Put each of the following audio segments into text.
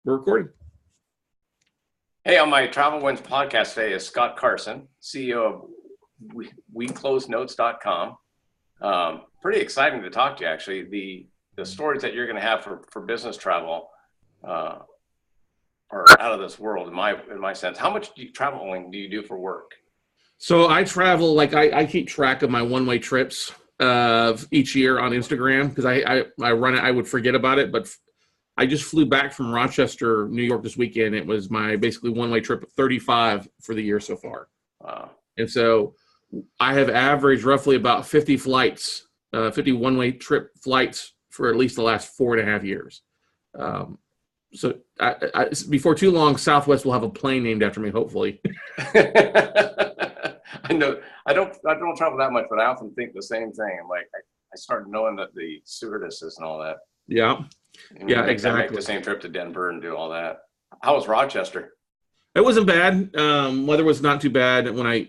We're recording. Hey, on my Travel Wins podcast today is Scott Carson, CEO of WeCloseNotes.com. Pretty exciting to talk to you, actually. The stories that you're going to have for business travel are out of this world, in my sense. How much traveling do you do for work? So I travel, like I keep track of my one-way trips each year on Instagram because I run it. I would forget about it, but I just flew back from Rochester, New York this weekend. It was my basically one-way trip of 35 for the year so far. Wow. And so I have averaged roughly about 50 flights, 50 one-way trip flights for at least the last 4.5 years. So before too long, Southwest will have a plane named after me, hopefully. I know I don't travel that much, but I often think the same thing. I'm like, I started knowing that the stewardesses and all that. Yeah. Yeah, exactly. Make the same trip to Denver and do all that. How was Rochester? It wasn't bad. Weather was not too bad. My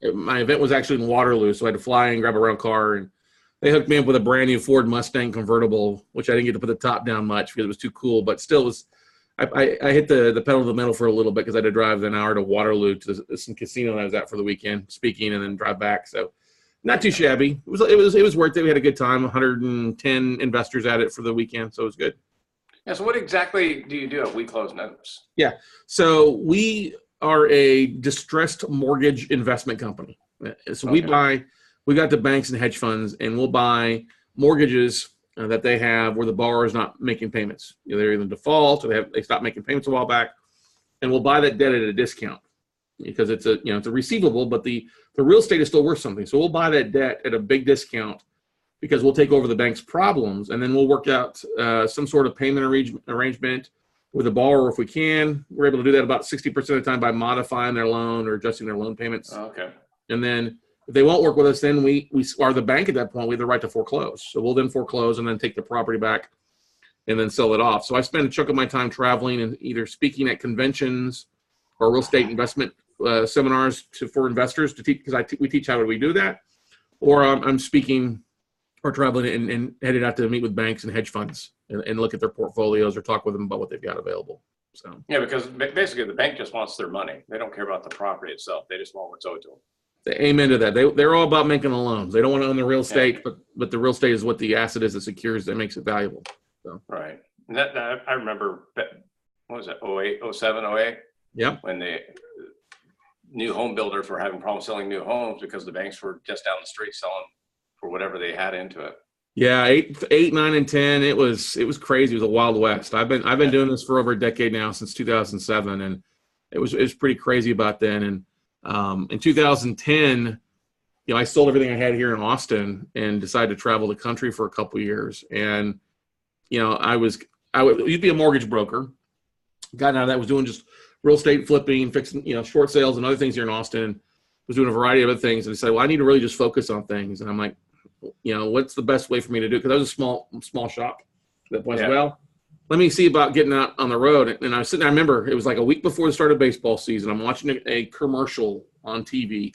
event was actually in Waterloo, so I had to fly and grab a rental car, and they hooked me up with a brand new Ford Mustang convertible, which I didn't get to put the top down much because it was too cool. But still, I hit the pedal to the metal for a little bit because I had to drive an hour to Waterloo to some casino that I was at for the weekend, speaking, and then drive back. So not too shabby. It was worth it. We had a good time. 110 investors at it for the weekend, so it was good. Yeah. So what exactly do you do at WeCloseNotes? Yeah. So we are a distressed mortgage investment company. So we got the banks and hedge funds, and we'll buy mortgages that they have where the borrower is not making payments. They're in default, or they stopped making payments a while back, and we'll buy that debt at a discount because it's a receivable, but the real estate is still worth something. So we'll buy that debt at a big discount because we'll take over the bank's problems, and then we'll work out some sort of payment arrangement with the borrower if we can. We're able to do that about 60% of the time by modifying their loan or adjusting their loan payments. Okay. And then if they won't work with us, then we are the bank at that point. We have the right to foreclose. So we'll then foreclose and then take the property back and then sell it off. So I spend a chunk of my time traveling and either speaking at conventions or real estate investment seminars for investors to teach, because we teach how do we do that, or I'm speaking or traveling and headed out to meet with banks and hedge funds and look at their portfolios or talk with them about what they've got available. So yeah, because basically the bank just wants their money. They don't care about the property itself. They just want what's owed to them. Amen to that. They're all about making the loans. They don't want to own the real estate, but the real estate is what the asset is that secures, that makes it valuable. So. Right. And that I remember, what was it, 08, 07, 08? Yeah. When the new home builders were having problems selling new homes because the banks were just down the street selling for whatever they had into it. Yeah, 8, 9, and 10. It was crazy. It was a wild west. I've been doing this for over a decade now, since 2007, and it was pretty crazy about then. And in 2010, I sold everything I had here in Austin and decided to travel the country for a couple of years. And I used to be a mortgage broker. Got out of that, was doing just real estate flipping, fixing short sales and other things here in Austin. And was doing a variety of other things. And I said, well, I need to really just focus on things. And I'm like, what's the best way for me to do it? Because I was a small shop at that point. Well, let me see about getting out on the road. And I was sitting there, I remember it was like a week before the start of baseball season. I'm watching a commercial on TV,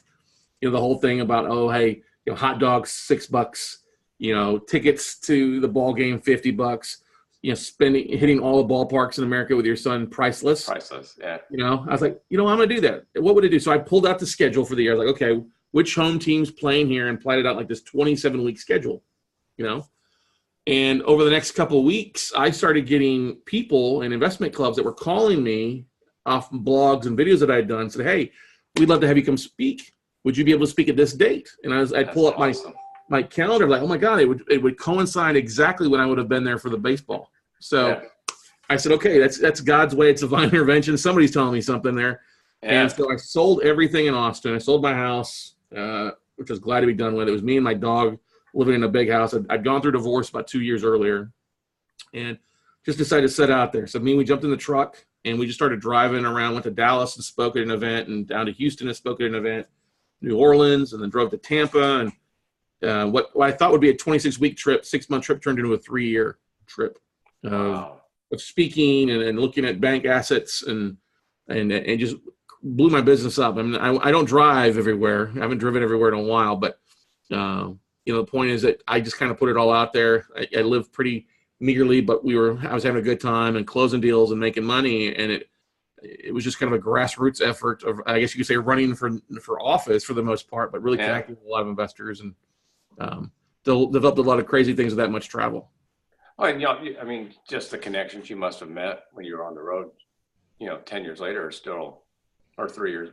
the whole thing about, hey, hot dogs, $6, tickets to the ball game, $50, hitting all the ballparks in America with your son, priceless. Priceless, yeah. I was like, I'm going to do that. What would it do? So I pulled out the schedule for the year. I was like, okay, which home team's playing here, and plotted out like this 27-week schedule, And over the next couple of weeks, I started getting people and investment clubs that were calling me off blogs and videos that I had done, said, hey, we'd love to have you come speak. Would you be able to speak at this date? And I'd pull up my calendar, like, oh my God, it would coincide exactly when I would have been there for the baseball. So I said, okay, that's God's way. It's divine intervention. Somebody's telling me something there. Yeah. And so I sold everything in Austin. I sold my house, which I was glad to be done with. It was me and my dog living in a big house. I'd gone through divorce about 2 years earlier and just decided to set out there. So we jumped in the truck and we just started driving around, went to Dallas and spoke at an event, and down to Houston and spoke at an event, New Orleans, and then drove to Tampa. And what I thought would be a 26-week trip, 6-month trip, turned into a 3-year trip of speaking and looking at bank assets and just blew my business up. I mean, I don't drive everywhere. I haven't driven everywhere in a while, but the point is that I just kind of put it all out there. I live pretty meagerly, but I was having a good time and closing deals and making money. And it was just kind of a grassroots effort of, I guess you could say, running for office for the most part, but really connecting with a lot of investors and developed a lot of crazy things with that much travel. Oh, and I mean, just the connections you must have met when you were on the road, 10 years later are still, or 3 years,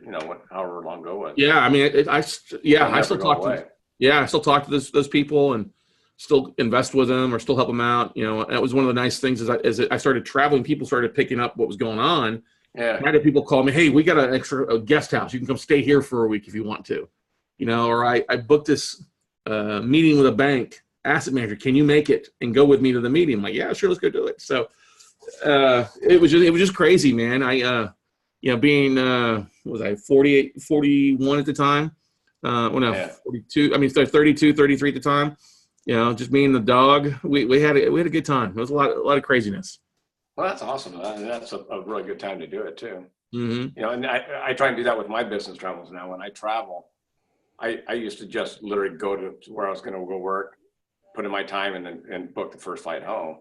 however long ago it was. Yeah, I mean, I still talk to those people and still invest with them or still help them out. That was one of the nice things as I started traveling, people started picking up what was going on. Yeah. I had people call me, hey, we got an extra guest house. You can come stay here for a week if you want to, or I booked this meeting with a bank asset manager. Can you make it and go with me to the meeting? I'm like, yeah, sure. Let's go do it. So it was just crazy, man. Being, what was I, 48, 41 at the time? 42. I mean, 32, 33 at the time. Just me and the dog. We had a good time. It was a lot of craziness. Well, that's awesome. That's a really good time to do it too. Mm-hmm. And I try and do that with my business travels now. When I travel, I used to just literally go to where I was going to go work, put in my time, and book the first flight home.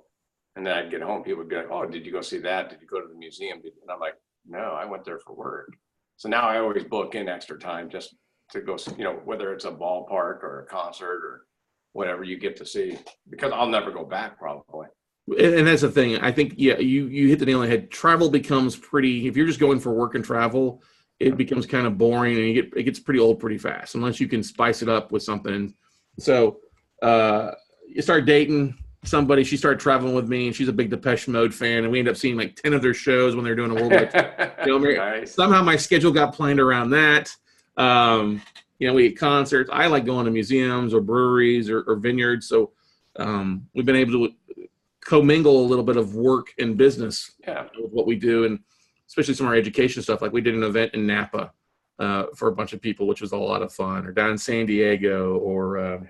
And then I'd get home. People would be like, "Oh, did you go see that? Did you go to the museum?" And I'm like, "No, I went there for work." So now I always book in extra time just to go, whether it's a ballpark or a concert or whatever you get to see, because I'll never go back probably. And that's the thing. I think, you hit the nail on the head. Travel becomes pretty, if you're just going for work and travel, it becomes kind of boring and it gets pretty old pretty fast unless you can spice it up with something. So you start dating somebody, she started traveling with me, and she's a big Depeche Mode fan, and we ended up seeing like 10 of their shows when they're doing a worldwide Nice. Somehow my schedule got planned around that. We had concerts. I like going to museums or breweries or vineyards. So we've been able to commingle a little bit of work and business with what we do, and especially some of our education stuff. Like we did an event in Napa for a bunch of people, which was a lot of fun, or down in San Diego, or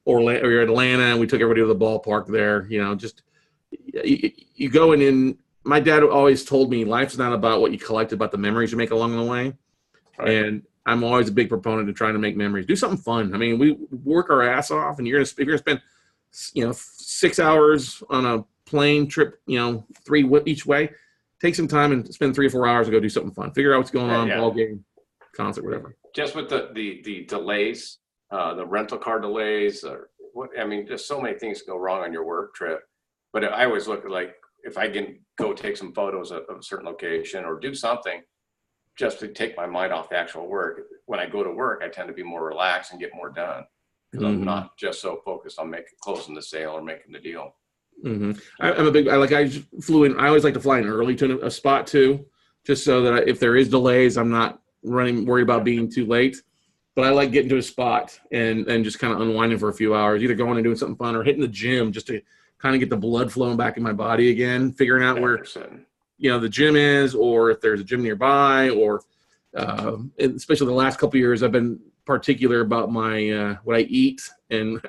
Orlando, or Atlanta, and we took everybody to the ballpark there. You go in. My dad always told me life's not about what you collect, about the memories you make along the way. Right. And I'm always a big proponent of trying to make memories. Do something fun. I mean, we work our ass off, and if you're gonna spend 6 hours on a plane trip, 3 each way, take some time and spend 3 or 4 hours to go do something fun. Figure out what's going on, ball game, concert, whatever. Just with the delays, the rental car delays, just so many things go wrong on your work trip. But I always look at, like, if I can go take some photos of a certain location or do something just to take my mind off the actual work. When I go to work, I tend to be more relaxed and get more done, because I'm not just so focused on closing the sale or making the deal. Mm-hmm. I flew in. I always like to fly in early to a spot too, just so that if there is delays, I'm not worried about being too late. But I like getting to a spot and just kind of unwinding for a few hours, either going and doing something fun or hitting the gym just to kind of get the blood flowing back in my body again, figuring out 100%. Where the gym is, or if there's a gym nearby, or especially the last couple of years, I've been particular about my what I eat and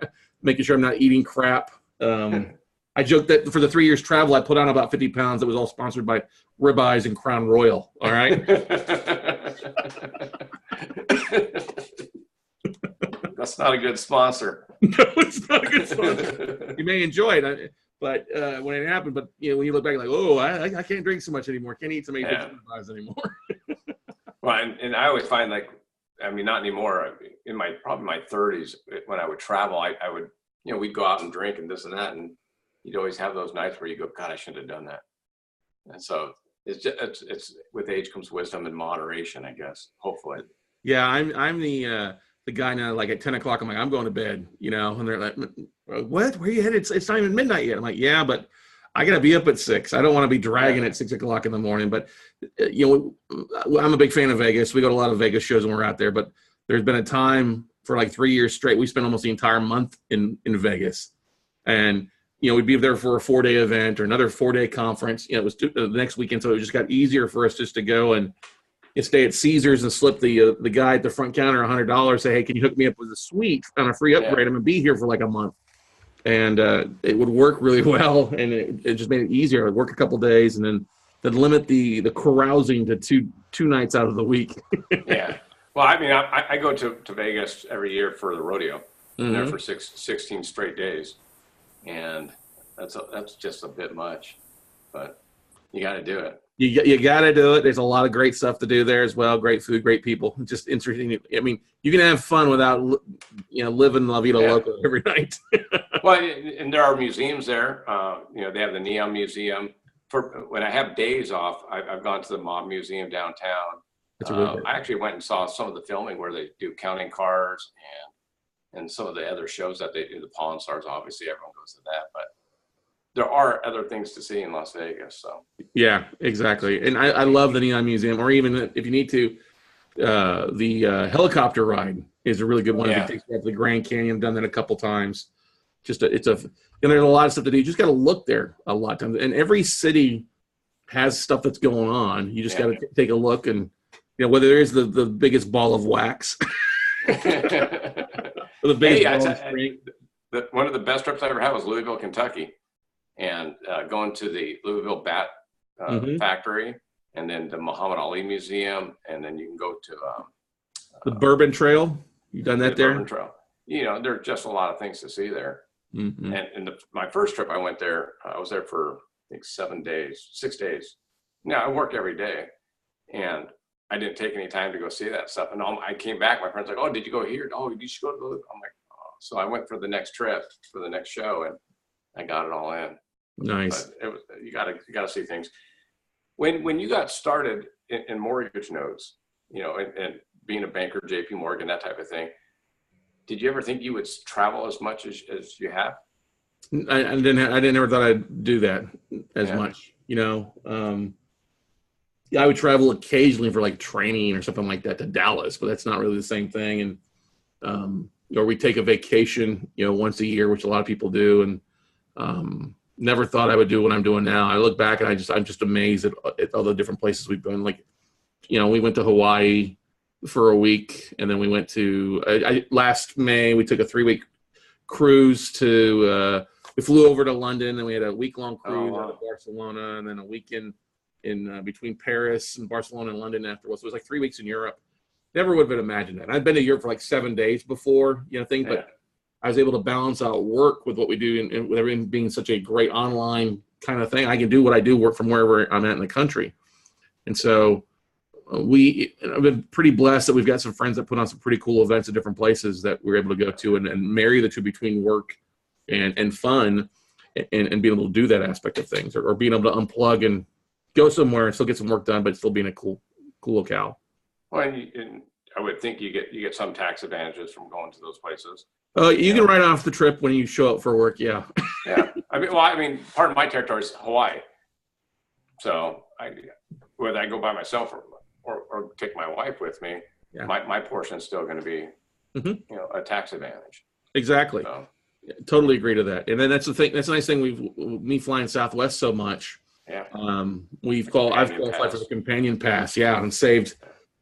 making sure I'm not eating crap. I joked that for the 3 years travel, I put on about 50 pounds. That was all sponsored by Ribeyes and Crown Royal. All right. That's not a good sponsor. No, it's not a good sponsor. You may enjoy it, but when it happened, when you look back, like, oh, I can't drink so much anymore. Can't eat so many Ribeyes anymore. Well, and I always find, like, not anymore. In probably my 30s, when I would travel, I would, we'd go out and drink and this and that, and you'd always have those nights where you go, God, I shouldn't have done that. And so it's with age comes wisdom and moderation, I guess. Hopefully. Yeah, I'm the guy now. Like at 10 o'clock, I'm like, I'm going to bed. And they're like, what? Where are you headed? It's not even midnight yet. I'm like, yeah, but I got to be up at 6. I don't want to be dragging at 6 o'clock in the morning. But I'm a big fan of Vegas. We go to a lot of Vegas shows when we're out there. But there's been a time for like 3 years straight, we spent almost the entire month in Vegas, and we'd be there for a 4-day event or another 4-day conference. It was the next weekend, so it just got easier for us just to go and stay at Caesars and slip the guy at the front counter $100. Say, hey, can you hook me up with a suite on a free upgrade? I'm gonna be here for like a month, and it would work really well, and it just made it easier. I'd work a couple days and then limit the carousing to two nights out of the week. Yeah. Well, I go to Vegas every year for the rodeo. I'm there for 16 straight days. And that's just a bit much, but you got to do it. You got to do it. There's a lot of great stuff to do there as well. Great food, great people. Just interesting. I mean, you can have fun without, living La Vida Loca every night. Well, and there are museums there. They have the Neon Museum. For when I have days off, I've gone to the Mob Museum downtown. I actually went and saw some of the filming where they do counting cars and some of the other shows that they do. The Pawn Stars, obviously, everyone goes to that, but there are other things to see in Las Vegas. So yeah, exactly. And I love the Neon Museum, or even if you need to, the helicopter ride is a really good one. Yeah. If you take the Grand Canyon, done that a couple times. And there's a lot of stuff to do. You just got to look there a lot of times. And every city has stuff that's going on. You just got to take a look, and whether there is the biggest ball of wax, or the biggest one of the best trips I ever had was Louisville, Kentucky. And going to the Louisville Bat Factory, and then the Muhammad Ali Museum, and then you can go to the Bourbon Trail. You've done that there? Bourbon Trail. There are just a lot of things to see there. Mm-hmm. And my first trip I went there, I was there for, I think, 6 days. Now, I worked every day, and I didn't take any time to go see that stuff. And I came back, my friend's like, oh, did you go here? Oh, you should go to the Louisville. I'm like, oh. So I went for the next trip, for the next show, and I got it all in. Nice. But you gotta see things. When you got started in mortgage notes, and being a banker, JP Morgan, that type of thing, did you ever think you would travel as much as you have? I never thought I'd do that as much. I would travel occasionally for like training or something like that to Dallas, but that's not really the same thing. And or we take a vacation, once a year, which a lot of people do, and never thought I would do what I'm doing now. I look back and I'm just amazed at all the different places we've been. Like, we went to Hawaii for a week, and then we went to last May we took a 3-week cruise to we flew over to London, and we had a week-long cruise out of Barcelona, and then a weekend in between Paris and Barcelona and London afterwards. So it was like 3 weeks in Europe. Never would have imagined that. I'd been to Europe for like 7 days before, but I was able to balance out work with what we do, and with everything being such a great online kind of thing. I can do what I do, work from wherever I'm at in the country. And so I've been pretty blessed that we've got some friends that put on some pretty cool events at different places that we're able to go to and marry the two between work and fun and being able to do that aspect of things, or being able to unplug and go somewhere and still get some work done, but still being a cool locale. Well, and I would think you get some tax advantages from going to those places. You can write off the trip when you show up for work. Yeah. Yeah. I mean, part of my territory is Hawaii. So whether I go by myself or take my wife with me, my portion is still going to be, a tax advantage. Exactly. So, totally agree to that. And then that's the thing. That's the nice thing. Me flying Southwest so much. Yeah. I've qualified for the companion pass. Yeah. And saved,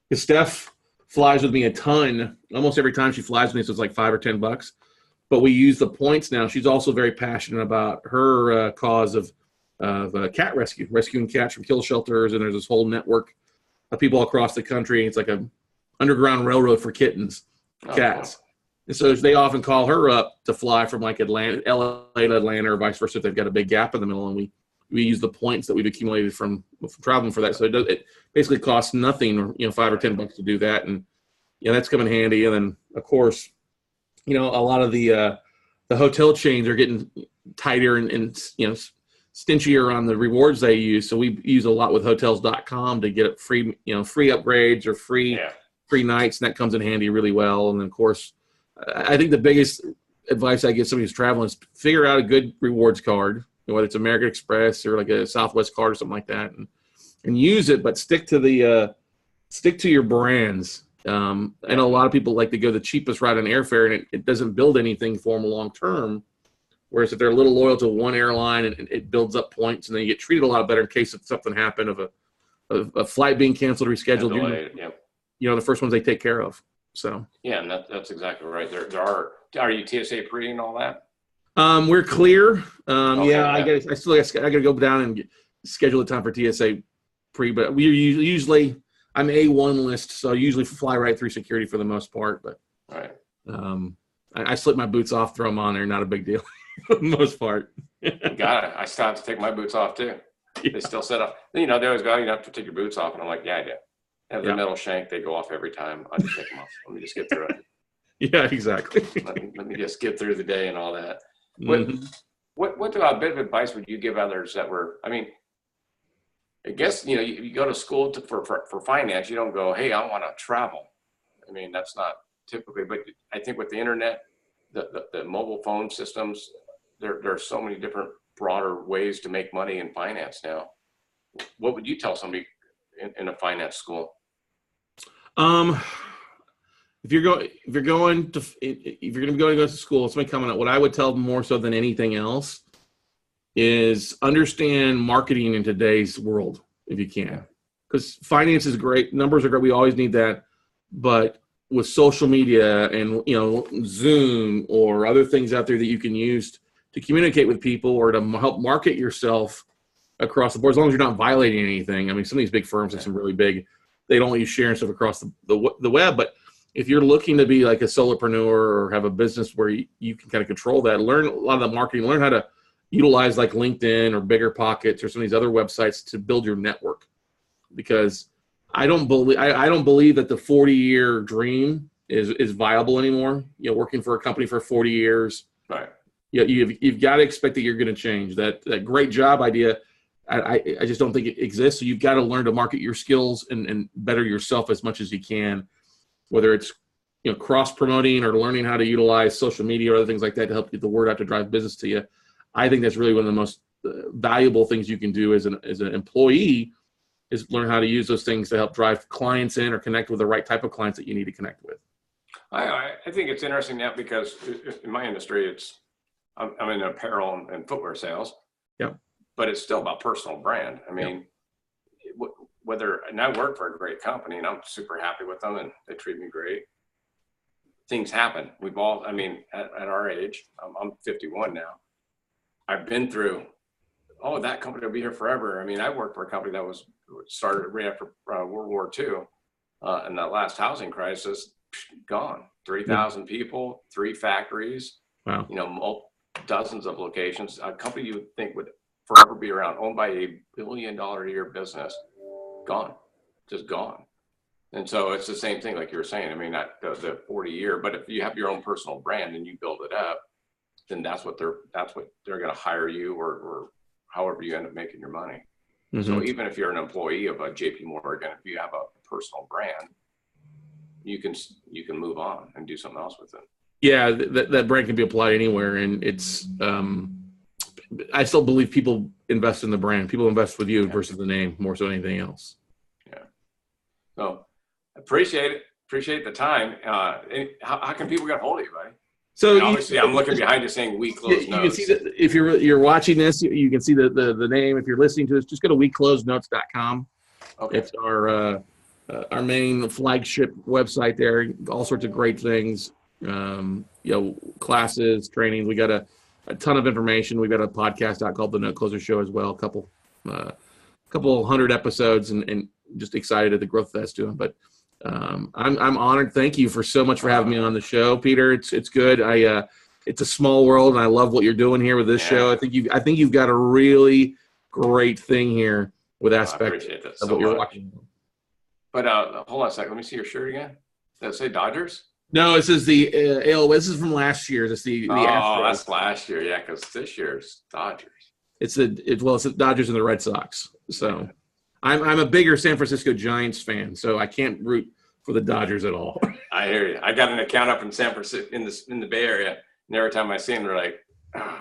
because Steph flies with me a ton. Almost every time she flies with me, so it's like $5 or $10. But we use the points now. She's also very passionate about her cause of cat rescuing cats from kill shelters. And there's this whole network of people across the country. It's like a underground railroad for kittens, cats. Cool. And so they often call her up to fly from like LA to Atlanta, or vice versa if they've got a big gap in the middle. And we use the points that we've accumulated from traveling for that. So it basically costs nothing, or $5 or $10 to do that. And that's coming handy. And then of course, a lot of the hotel chains are getting tighter and stingier on the rewards they use. So we use a lot with hotels.com to get free upgrades or free nights, and that comes in handy really well. And then of course, I think the biggest advice I give somebody who's traveling is figure out a good rewards card, whether it's American Express or like a Southwest card or something like that, and use it, but stick to your brands. I know a lot of people like to go the cheapest route on airfare, and it doesn't build anything for them long term. Whereas if they're a little loyal to one airline, and it builds up points, and then you get treated a lot better in case if something happened of a flight being canceled, rescheduled. The first ones they take care of. So and that's exactly right. Are you TSA pre and all that? We're clear. I gotta go down and schedule a time for TSA pre, but we usually I'm A1 list, so I usually fly right through security for the most part. But right. I slip my boots off, throw them on there, not a big deal for the most part. I still have to take my boots off too. Yeah. They still set up. They always go, you have to take your boots off. And I'm like, yeah, I do. They have the metal shank. They go off every time. I just take them off. Let me just get through it. Yeah, exactly. let me just get through the day and all that. Mm-hmm. What bit of advice would you give others that were, I mean, I guess, you go to school for finance, you don't go, hey, I want to travel. I mean, that's not typically, but I think with the internet, the mobile phone systems, there are so many different broader ways to make money in finance now. What would you tell somebody in a finance school? If you're going to go to school, somebody coming up, what I would tell them more so than anything else is understand marketing in today's world, if you can. Because finance is great, numbers are great, we always need that. But with social media and Zoom or other things out there that you can use to communicate with people or to help market yourself across the board, as long as you're not violating anything. I mean, some of these big firms have some really big, they don't let you sharing stuff across the web, but if you're looking to be like a solopreneur or have a business where you can kind of control that, learn a lot of the marketing, learn how to utilize like LinkedIn or Bigger Pockets or some of these other websites to build your network. Because I don't believe that the 40-year dream is viable anymore. Working for a company for 40 years. Right. You've got to expect that you're going to change. That great job idea, I just don't think it exists. So you've got to learn to market your skills and better yourself as much as you can, whether it's cross promoting or learning how to utilize social media or other things like that to help get the word out to drive business to you. I think that's really one of the most valuable things you can do as an employee is learn how to use those things to help drive clients in or connect with the right type of clients that you need to connect with. I think it's interesting now because in my industry, I'm in apparel and footwear sales. Yeah. But it's still about personal brand. I mean, and I work for a great company and I'm super happy with them and they treat me great. Things happen. We've all, at our age, I'm 51 now. I've been through, that company will be here forever. I mean, I worked for a company that was started right after World War II. And that last housing crisis, gone. 3,000 people, 3 factories, dozens of locations. A company you would think would forever be around, owned by $1 billion a year business, gone, just gone. And so it's the same thing, like you were saying. I mean, not the 40-year, but if you have your own personal brand and you build it up, then that's what they're going to hire you or however you end up making your money. Mm-hmm. So even if you're an employee of a JP Morgan, if you have a personal brand, you can move on and do something else with it. Yeah, that brand can be applied anywhere, and it's. I still believe people invest in the brand. People invest with you versus the name more so than anything else. Yeah. So appreciate it. Appreciate the time. How can people get hold of you, buddy? So obviously, I'm looking behind you saying WeCloseNotes. You can see that if you're watching this, you can see the name. If you're listening to this, just go to WeCloseNotes.com. Okay. It's our main flagship website there. All sorts of great things. Classes, trainings. We got a ton of information. We've got a podcast out called The Note Closer Show as well. A couple 100 episodes, and just excited at the growth that's doing. But I'm honored. Thank you for so much for having me on the show, Peter. It's good. It's a small world, and I love what you're doing here with this show. I think you've got a really great thing here with aspects of what you're watching. But hold on a second. Let me see your shirt again. Does it say Dodgers? No, this is the this is from last year. It's the Astros. That's last year, yeah, because this year's Dodgers. It's the Dodgers and the Red Sox. So I'm a bigger San Francisco Giants fan, so I can't root for the Dodgers at all. I hear you. I got an account up in San Francisco in the Bay Area, and every time I see them, they're like, a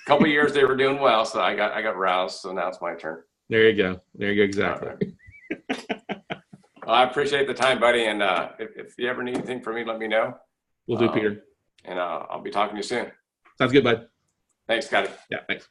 couple of years they were doing well, so I got roused. So now it's my turn. There you go. Exactly. Well, I appreciate the time, buddy. And if you ever need anything from me, let me know. Will do, Peter. And I'll be talking to you soon. Sounds good, bud. Thanks, Scotty. Yeah, thanks.